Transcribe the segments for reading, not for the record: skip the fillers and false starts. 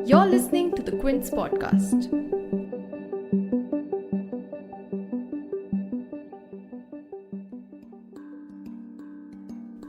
You're listening to the Quint podcast.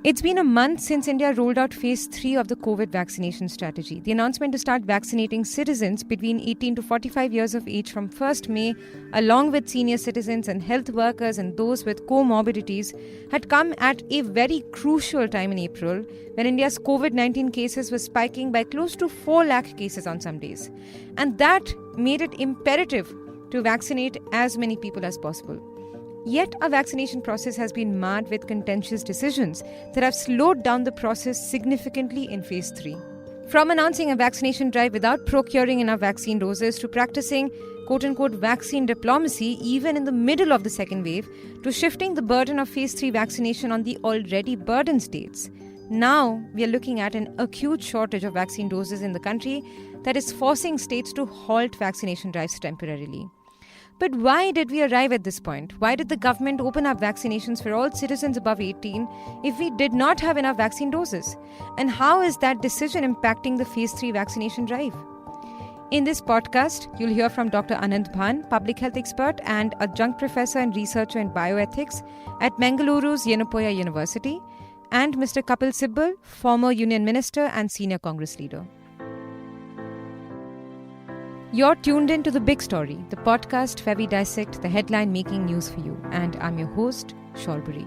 It's been a month since India rolled out phase 3 of the COVID vaccination strategy. The announcement to start vaccinating citizens between 18 to 45 years of age from 1st May, along with senior citizens and health workers and those with co-morbidities, had come at a very crucial time in April when India's COVID-19 cases were spiking by close to 4 lakh cases on some days. And that made it imperative to vaccinate as many people as possible. Yet, our vaccination process has been marred with contentious decisions that have slowed down the process significantly in phase 3. From announcing a vaccination drive without procuring enough vaccine doses to practicing quote-unquote vaccine diplomacy even in the middle of the second wave to shifting the burden of phase 3 vaccination on the already burdened states. Now, we are looking at an acute shortage of vaccine doses in the country that is forcing states to halt vaccination drives temporarily. But why did we arrive at this point? Why did the government open up vaccinations for all citizens above 18 if we did not have enough vaccine doses? And how is that decision impacting the phase 3 vaccination drive? In this podcast, you'll hear from Dr. Anand Bhan, public health expert and adjunct professor and researcher in bioethics at Mangaluru's Yenapoya University, and Mr. Kapil Sibal, former union minister and senior Congress leader. You're tuned in to The Big Story, the podcast where we dissect the headline-making news for you. And I'm your host, Shorburi.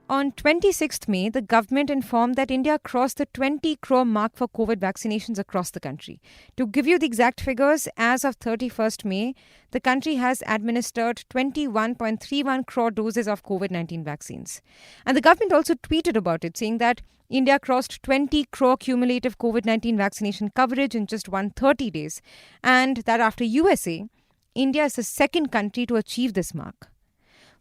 On 26th May, the government informed that India crossed the 20 crore mark for COVID vaccinations across the country. To give you the exact figures, as of 31st May, the country has administered 21.31 crore doses of COVID-19 vaccines. And the government also tweeted about it, saying that India crossed 20 crore cumulative COVID-19 vaccination coverage in just 130 days, and that after USA, India is the second country to achieve this mark.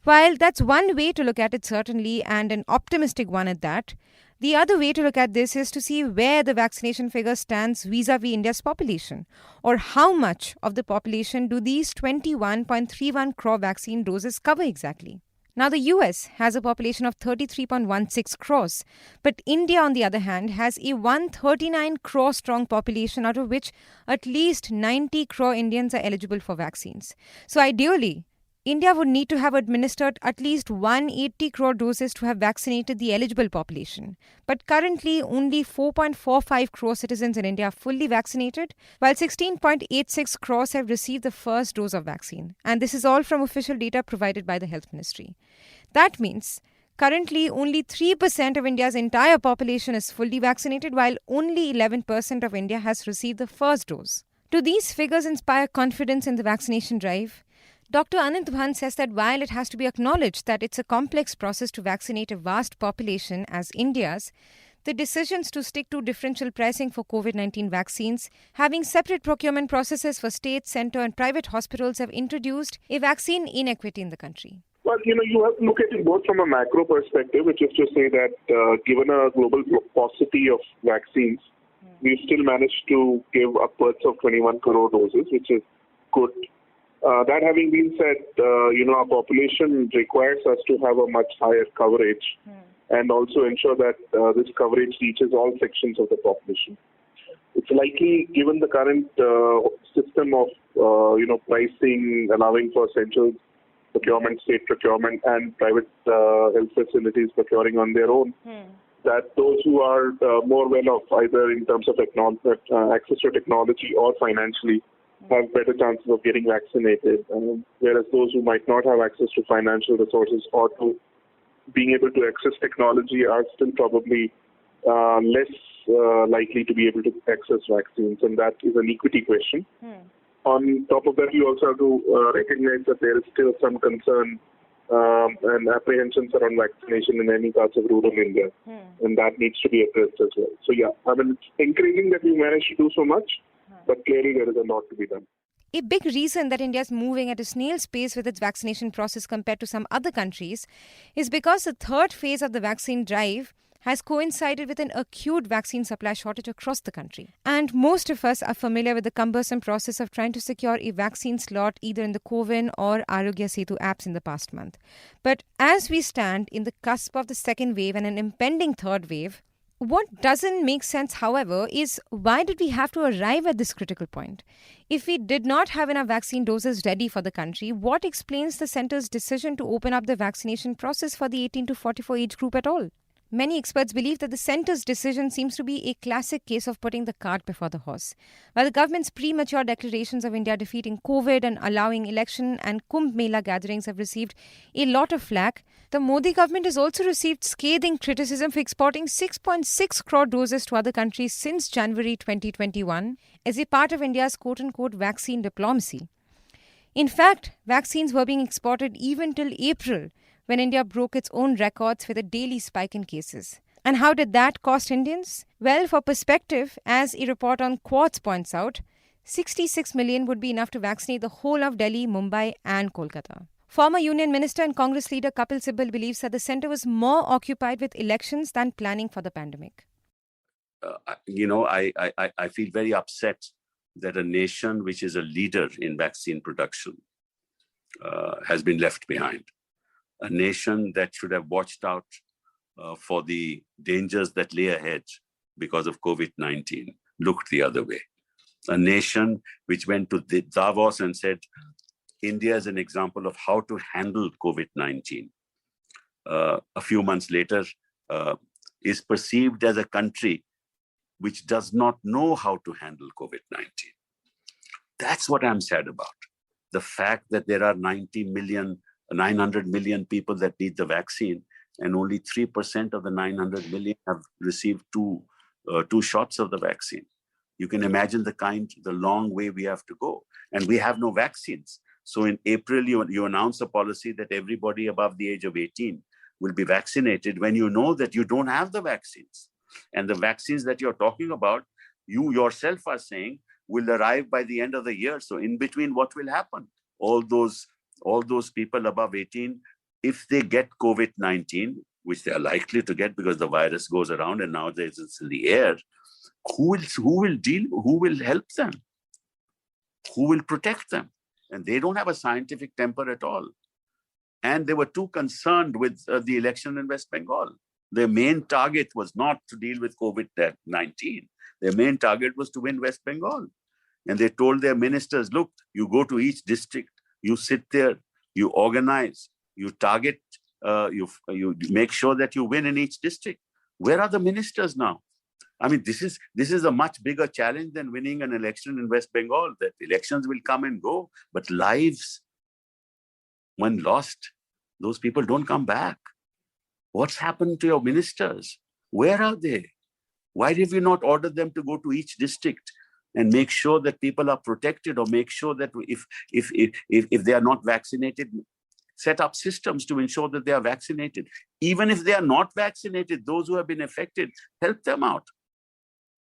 While that's one way to look at it certainly, and an optimistic one at that, the other way to look at this is to see where the vaccination figure stands vis-a-vis India's population, or how much of the population do these 21.31 crore vaccine doses cover exactly. Now, the US has a population of 33.16 crores, but India, on the other hand, has a 139 crore strong population, out of which at least 90 crore Indians are eligible for vaccines. So ideally, India would need to have administered at least 180 crore doses to have vaccinated the eligible population. But currently, only 4.45 crore citizens in India are fully vaccinated, while 16.86 crores have received the first dose of vaccine. And this is all from official data provided by the Health Ministry. That means currently only 3% of India's entire population is fully vaccinated, while only 11% of India has received the first dose. Do these figures inspire confidence in the vaccination drive? Dr. Anand Bhan says that while it has to be acknowledged that it's a complex process to vaccinate a vast population as India's, the decisions to stick to differential pricing for COVID-19 vaccines, having separate procurement processes for state, centre and private hospitals have introduced a vaccine inequity in the country. Well, you have to look at it both from a macro perspective, which is to say that given a global paucity of vaccines, we've still managed to give upwards of 21 crore doses, which is good. That having been said, our population requires us to have a much higher coverage and also ensure that this coverage reaches all sections of the population. It's likely, given the current system of, pricing, allowing for central procurement, state procurement, and private health facilities procuring on their own, that those who are more well off, either in terms of access to technology or financially, have better chances of getting vaccinated, whereas those who might not have access to financial resources or to being able to access technology are still probably less likely to be able to access vaccines, and that is an equity question. On top of that, you also have to recognize that there is still some concern and apprehensions around vaccination in many parts of rural India, and that needs to be addressed as well. So it's encouraging that we managed to do so much, but clearly there is a lot to be done. A big reason that India is moving at a snail's pace with its vaccination process compared to some other countries is because the third phase of the vaccine drive has coincided with an acute vaccine supply shortage across the country. And most of us are familiar with the cumbersome process of trying to secure a vaccine slot either in the Co-win or Arogya Setu apps in the past month. But as we stand in the cusp of the second wave and an impending third wave, what doesn't make sense, however, is why did we have to arrive at this critical point? If we did not have enough vaccine doses ready for the country, what explains the centre's decision to open up the vaccination process for the 18 to 44 age group at all? Many experts believe that the centre's decision seems to be a classic case of putting the cart before the horse. While the government's premature declarations of India defeating COVID and allowing election and Kumbh Mela gatherings have received a lot of flack, the Modi government has also received scathing criticism for exporting 6.6 crore doses to other countries since January 2021 as a part of India's quote-unquote vaccine diplomacy. In fact, vaccines were being exported even till April, when India broke its own records with a daily spike in cases. And how did that cost Indians? Well, for perspective, as a report on Quartz points out, 66 million would be enough to vaccinate the whole of Delhi, Mumbai and Kolkata. Former Union Minister and Congress leader Kapil Sibal believes that the centre was more occupied with elections than planning for the pandemic. I feel very upset that a nation which is a leader in vaccine production has been left behind. A nation that should have watched out for the dangers that lay ahead because of COVID-19 looked the other way. A nation which went to Davos and said, India is an example of how to handle COVID-19. A few months later, is perceived as a country which does not know how to handle COVID-19. That's what I'm sad about. The fact that there are 900 million people that need the vaccine, and only 3% of the 900 million have received two shots of the vaccine. You can imagine the long way we have to go. And we have no vaccines. So in April, you announce a policy that everybody above the age of 18 will be vaccinated when you know that you don't have the vaccines. And the vaccines that you're talking about, you yourself are saying will arrive by the end of the year. So in between, what will happen? All those people above 18, if they get COVID-19, which they are likely to get because the virus goes around and nowadays it's in the air, who will help them? Who will protect them? And they don't have a scientific temper at all. And they were too concerned with the election in West Bengal. Their main target was not to deal with COVID-19. Their main target was to win West Bengal. And they told their ministers, look, you go to each district, you sit there, you organize, you target, you make sure that you win in each district. Where are the ministers now? I mean, this is a much bigger challenge than winning an election in West Bengal. That elections will come and go, but lives, when lost, those people don't come back. What's happened to your ministers? Where are they? Why have you not ordered them to go to each district and make sure that people are protected, or make sure that if they are not vaccinated, set up systems to ensure that they are vaccinated? Even if they are not vaccinated, those who have been affected, help them out.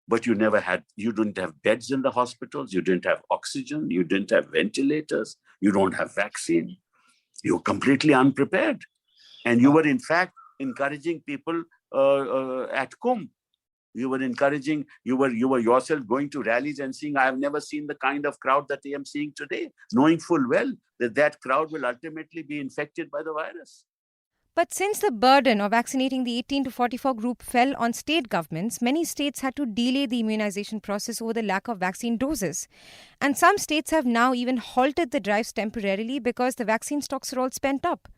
But you didn't have beds in the hospitals, you didn't have oxygen, you didn't have ventilators, you don't have vaccine. You're completely unprepared. And you were in fact encouraging people at Kumbh. You were yourself going to rallies and saying, I have never seen the kind of crowd that I am seeing today, knowing full well that crowd will ultimately be infected by the virus. But since the burden of vaccinating the 18 to 44 group fell on state governments, many states had to delay the immunization process over the lack of vaccine doses. And some states have now even halted the drives temporarily because the vaccine stocks are all spent up.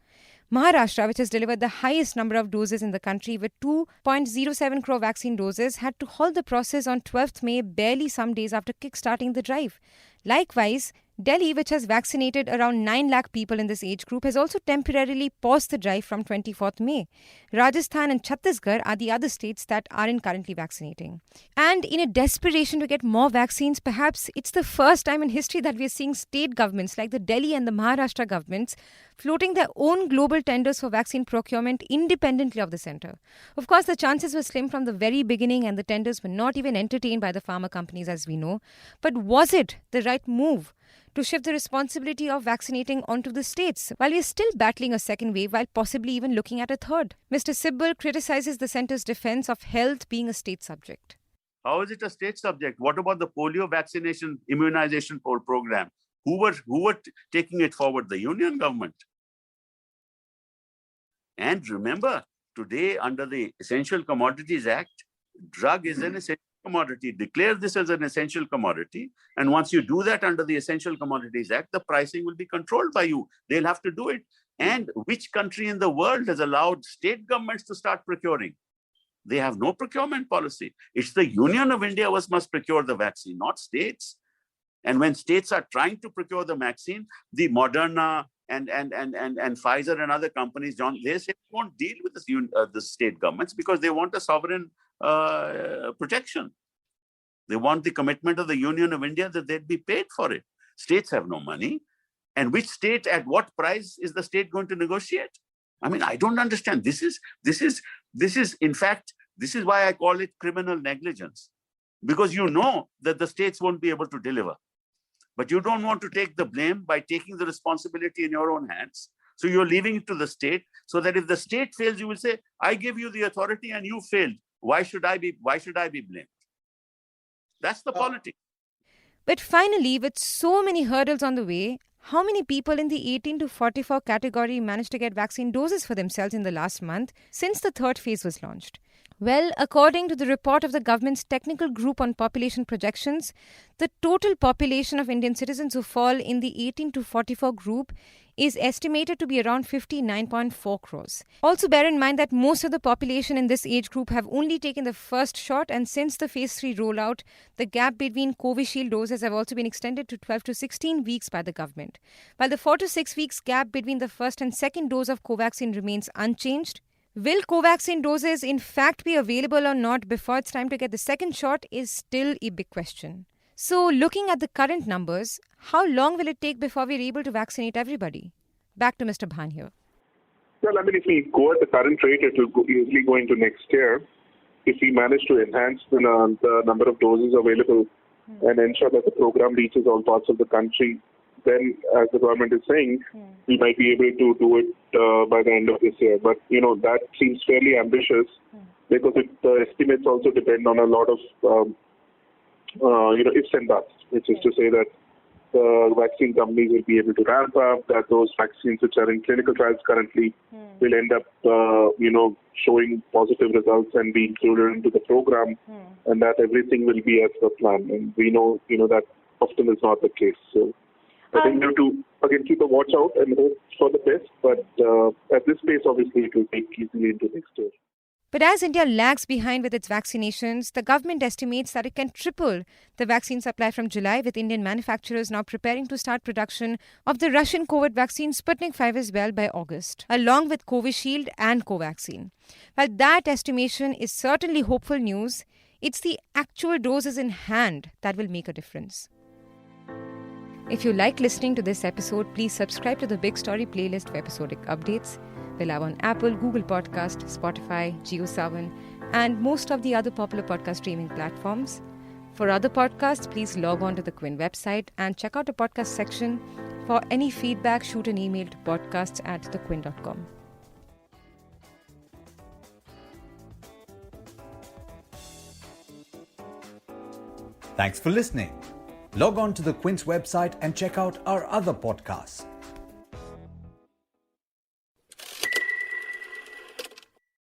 Maharashtra, which has delivered the highest number of doses in the country with 2.07 crore vaccine doses, had to halt the process on 12th May, barely some days after kickstarting the drive. Likewise, Delhi, which has vaccinated around 9 lakh people in this age group, has also temporarily paused the drive from 24th May. Rajasthan and Chhattisgarh are the other states that aren't currently vaccinating. And in a desperation to get more vaccines, perhaps it's the first time in history that we're seeing state governments like the Delhi and the Maharashtra governments floating their own global tenders for vaccine procurement independently of the centre. Of course, the chances were slim from the very beginning and the tenders were not even entertained by the pharma companies, as we know. But was it the right move? to shift the responsibility of vaccinating onto the states, while we are still battling a second wave while possibly even looking at a third. Mr. Sibbal criticizes the centre's defense of health being a state subject. How is it a state subject? What about the polio vaccination immunization program? Who were taking it forward? The union government. And remember, today under the Essential Commodities Act, drug is an essential commodity. Declare this as an essential commodity. And once you do that under the Essential Commodities Act, the pricing will be controlled by you. They'll have to do it. And which country in the world has allowed state governments to start procuring? They have no procurement policy. It's the Union of India must procure the vaccine, not states. And when states are trying to procure the vaccine, the Moderna and Pfizer and other companies, they say they won't deal with the state governments because they want a sovereign protection. They want the commitment of the Union of India that they'd be paid for it. States have no money. And which state, at what price is the state going to negotiate? I mean, I don't understand. This is, in fact, this is why I call it criminal negligence. Because you know that the states won't be able to deliver. But you don't want to take the blame by taking the responsibility in your own hands. So you're leaving it to the state, so that if the state fails, you will say, I give you the authority and you failed. Why should I be blamed? That's the politics. But finally, with so many hurdles on the way, how many people in the 18 to 44 category managed to get vaccine doses for themselves in the last month since the third phase was launched? Well, according to the report of the government's technical group on population projections, the total population of Indian citizens who fall in the 18 to 44 group is estimated to be around 59.4 crores. Also bear in mind that most of the population in this age group have only taken the first shot, and since the phase 3 rollout, the gap between Covishield doses have also been extended to 12 to 16 weeks by the government. While the 4 to 6 weeks gap between the first and second dose of Covaxin remains unchanged, will Covaxin doses in fact be available or not before it's time to get the second shot is still a big question. So, looking at the current numbers, how long will it take before we're able to vaccinate everybody? Back to Mr. Bhan here. Well, I mean, if we go at the current rate, it will easily go into next year. If we manage to enhance the number of doses available and ensure that the program reaches all parts of the country, then, as the government is saying, we might be able to do it by the end of this year. But, that seems fairly ambitious because the estimates also depend on a lot of, ifs and buts, which is to say that the vaccine companies will be able to ramp up, that those vaccines which are in clinical trials currently will end up, showing positive results and be included into the program, and that everything will be as per plan. And we know, that often is not the case. So I think we have to, again, keep a watch out and hope for the best. But at this pace, obviously, it will take easily into next year. But as India lags behind with its vaccinations, the government estimates that it can triple the vaccine supply from July, with Indian manufacturers now preparing to start production of the Russian COVID vaccine Sputnik 5 as well by August, along with Covishield and Covaxin. While that estimation is certainly hopeful news, it's the actual doses in hand that will make a difference. If you like listening to this episode, please subscribe to the Big Story playlist for episodic updates. We're live on Apple, Google Podcast, Spotify, JioSaavn, and most of the other popular podcast streaming platforms. For other podcasts, please log on to the Quint website and check out the podcast section. For any feedback, shoot an email to podcasts@thequint.com. Thanks for listening. Log on to the Quint's website and check out our other podcasts